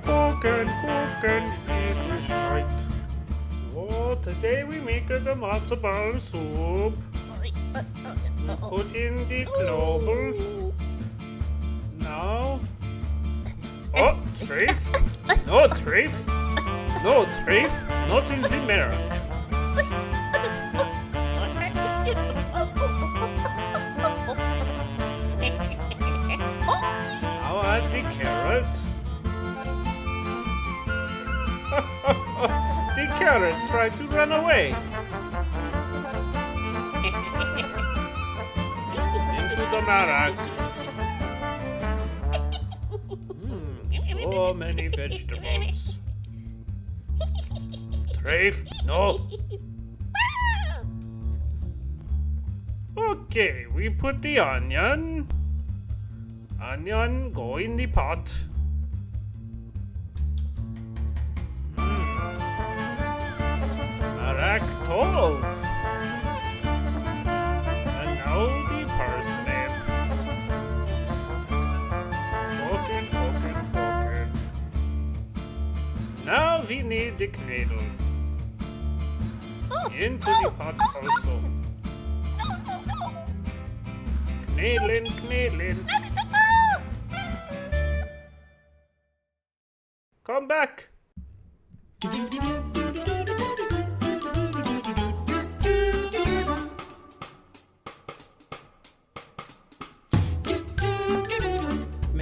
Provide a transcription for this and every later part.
Cooking, Yiddish night. Oh, today we make the Matzo Ball Soup. Put in the global. Now. Oh, Trafe. No, Trafe. No, Trafe. Not in the mirror. Now add the carrot. The carrot tried to run away. Into the marak. So many vegetables. Trafe, no. Okay, we put the onion. Onion, go in the pot. Marak tov. And now the parsnip. Cooking. Now we need the knedel. Into the pot also. Knedlin. Come back.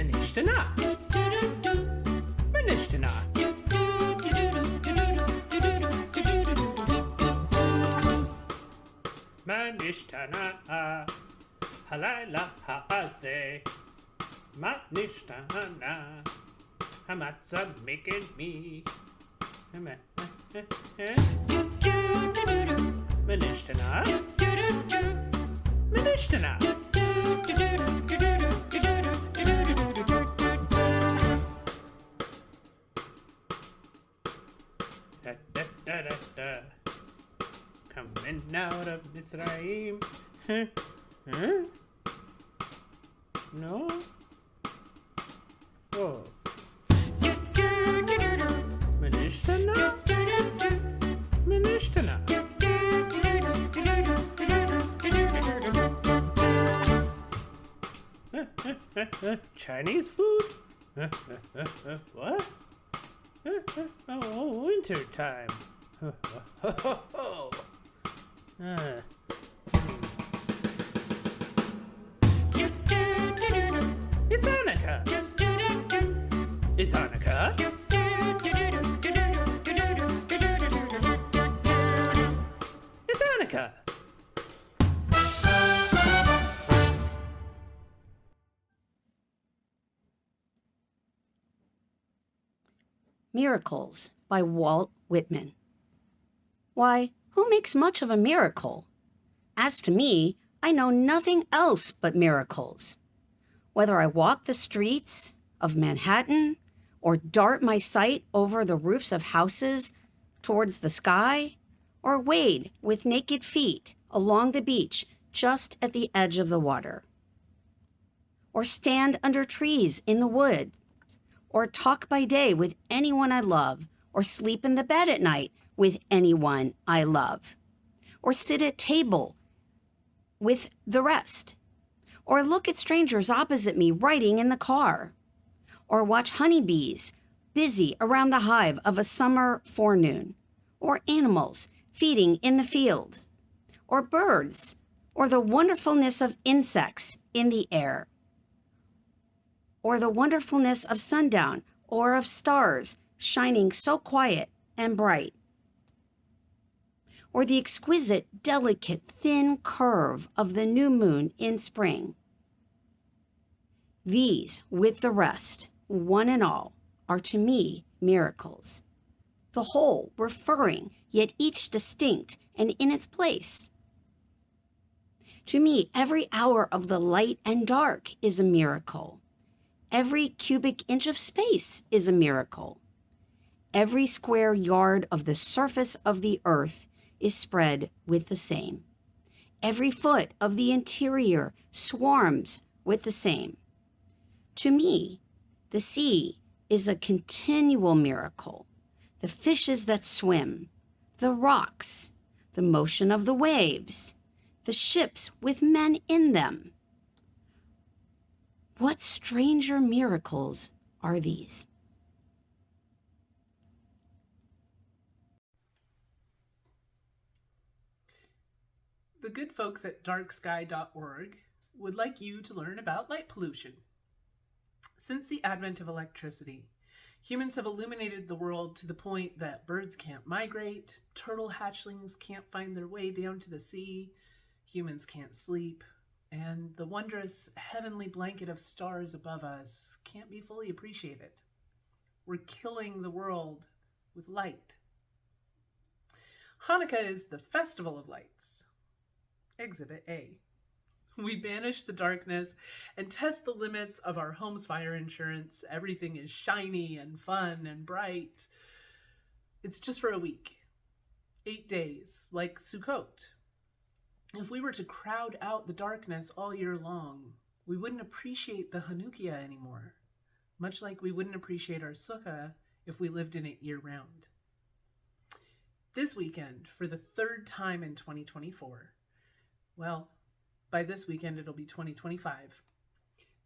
Nishtanah. Nishtanah. Halayla ha'azeh. Nishtanah. Hamatzah making me. Nishtanah. Coming out of Mitzrayim. Huh? No? Oh. Nishtanah. Chinese food? What? Oh, winter time. It's Hanukkah. It's Hanukkah. It's Hanukkah. Miracles by Walt Whitman. Why, who makes much of a miracle? As to me, I know nothing else but miracles. Whether I walk the streets of Manhattan or dart my sight over the roofs of houses towards the sky, or wade with naked feet along the beach just at the edge of the water, or stand under trees in the woods, or talk by day with anyone I love, or sleep in the bed at night with anyone I love, or sit at table with the rest, or look at strangers opposite me writing in the car, or watch honeybees busy around the hive of a summer forenoon, or animals feeding in the fields, or birds, or the wonderfulness of insects in the air, or the wonderfulness of sundown, or of stars shining so quiet and bright, or the exquisite, delicate, thin curve of the new moon in spring. These, with the rest, one and all, are to me miracles, the whole referring, yet each distinct and in its place. To me, every hour of the light and dark is a miracle. Every cubic inch of space is a miracle. Every square yard of the surface of the earth is spread with the same. Every foot of the interior swarms with the same. To me, the sea is a continual miracle. The fishes that swim, the rocks, the motion of the waves, the ships with men in them. What stranger miracles are these? The good folks at darksky.org would like you to learn about light pollution. Since the advent of electricity, humans have illuminated the world to the point that birds can't migrate, turtle hatchlings can't find their way down to the sea, humans can't sleep, and the wondrous heavenly blanket of stars above us can't be fully appreciated. We're killing the world with light. Hanukkah is the festival of lights. Exhibit A. We banish the darkness and test the limits of our home's fire insurance. Everything is shiny and fun and bright. It's just for a week. 8 days, like Sukkot. If we were to crowd out the darkness all year long, we wouldn't appreciate the Hanukkah anymore, much like we wouldn't appreciate our Sukkah if we lived in it year-round. This weekend, for the third time in 2024, well, by this weekend it'll be 2025,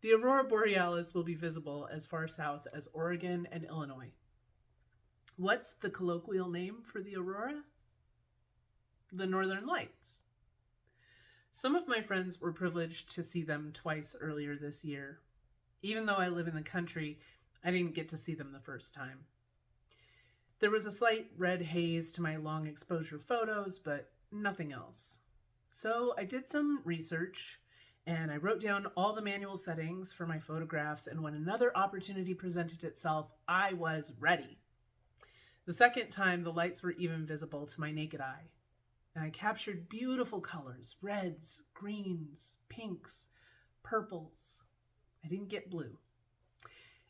the Aurora Borealis will be visible as far south as Oregon and Illinois. What's the colloquial name for the aurora? The Northern Lights. Some of my friends were privileged to see them twice earlier this year. Even though I live in the country, I didn't get to see them the first time. There was a slight red haze to my long exposure photos, but nothing else. So I did some research and I wrote down all the manual settings for my photographs, and when another opportunity presented itself, I was ready. The second time, the lights were even visible to my naked eye, and I captured beautiful colors: reds, greens, pinks, purples. I didn't get blue.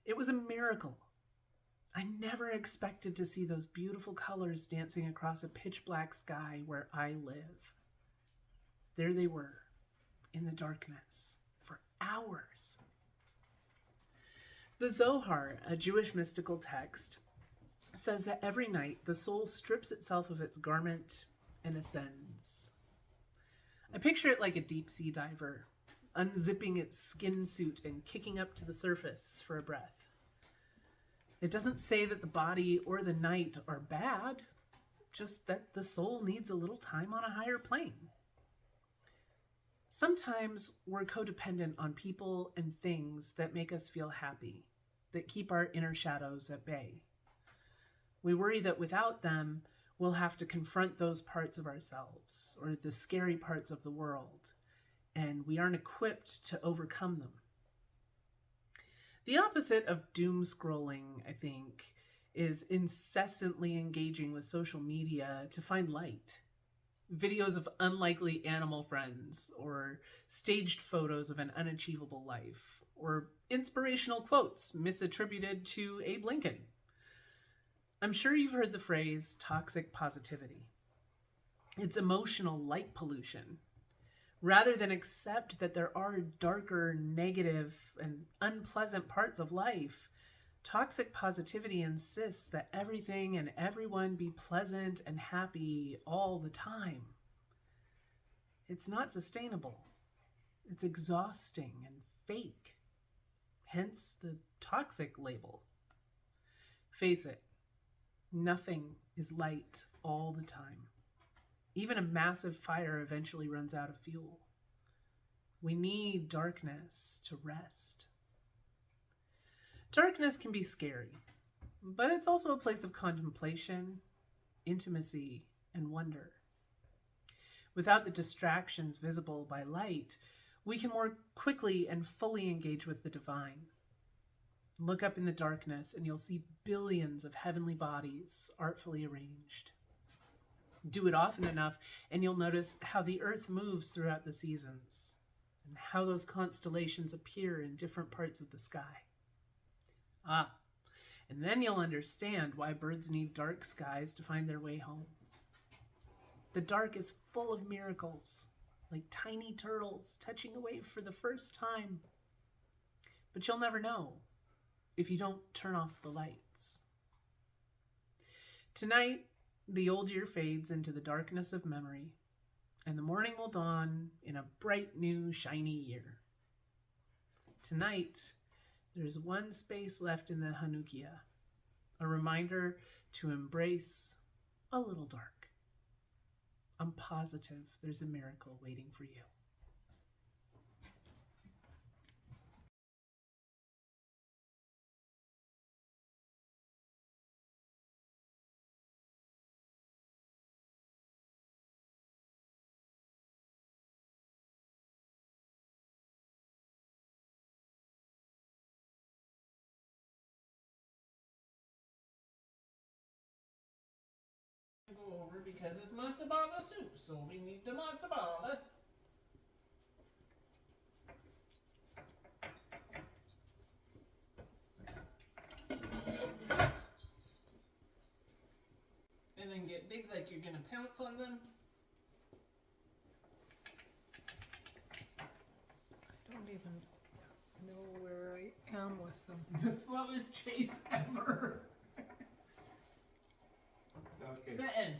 It was a miracle. I never expected to see those beautiful colors dancing across a pitch black sky where I live. There they were, in the darkness, for hours. The Zohar, a Jewish mystical text, says that every night the soul strips itself of its garment and ascends. I picture it like a deep sea diver, unzipping its skin suit and kicking up to the surface for a breath. It doesn't say that the body or the night are bad, just that the soul needs a little time on a higher plane. Sometimes we're codependent on people and things that make us feel happy, that keep our inner shadows at bay. We worry that without them, we'll have to confront those parts of ourselves or the scary parts of the world, and we aren't equipped to overcome them. The opposite of doom scrolling, I think, is incessantly engaging with social media to find light. Videos of unlikely animal friends, or staged photos of an unachievable life, or inspirational quotes misattributed to Abe Lincoln. I'm sure you've heard the phrase toxic positivity. It's emotional light pollution. Rather than accept that there are darker, negative, and unpleasant parts of life, toxic positivity insists that everything and everyone be pleasant and happy all the time. It's not sustainable. It's exhausting and fake. Hence the toxic label. Face it, nothing is light all the time. Even a massive fire eventually runs out of fuel. We need darkness to rest. Darkness can be scary, but it's also a place of contemplation, intimacy, and wonder. Without the distractions visible by light, we can more quickly and fully engage with the divine. Look up in the darkness and you'll see billions of heavenly bodies artfully arranged. Do it often enough and you'll notice how the earth moves throughout the seasons and how those constellations appear in different parts of the sky. And then you'll understand why birds need dark skies to find their way home. The dark is full of miracles, like tiny turtles touching a wave for the first time. But you'll never know if you don't turn off the lights. Tonight, the old year fades into the darkness of memory, and the morning will dawn in a bright, new, shiny year. Tonight, there's one space left in the Hanukkah, a reminder to embrace a little dark. I'm positive there's a miracle waiting for you. Go over because it's Matzo Ball Soup, so we need the Matzo Ball. And then get big like you're gonna pounce on them. I don't even know where I am with them. The slowest chase ever. Okay. The end.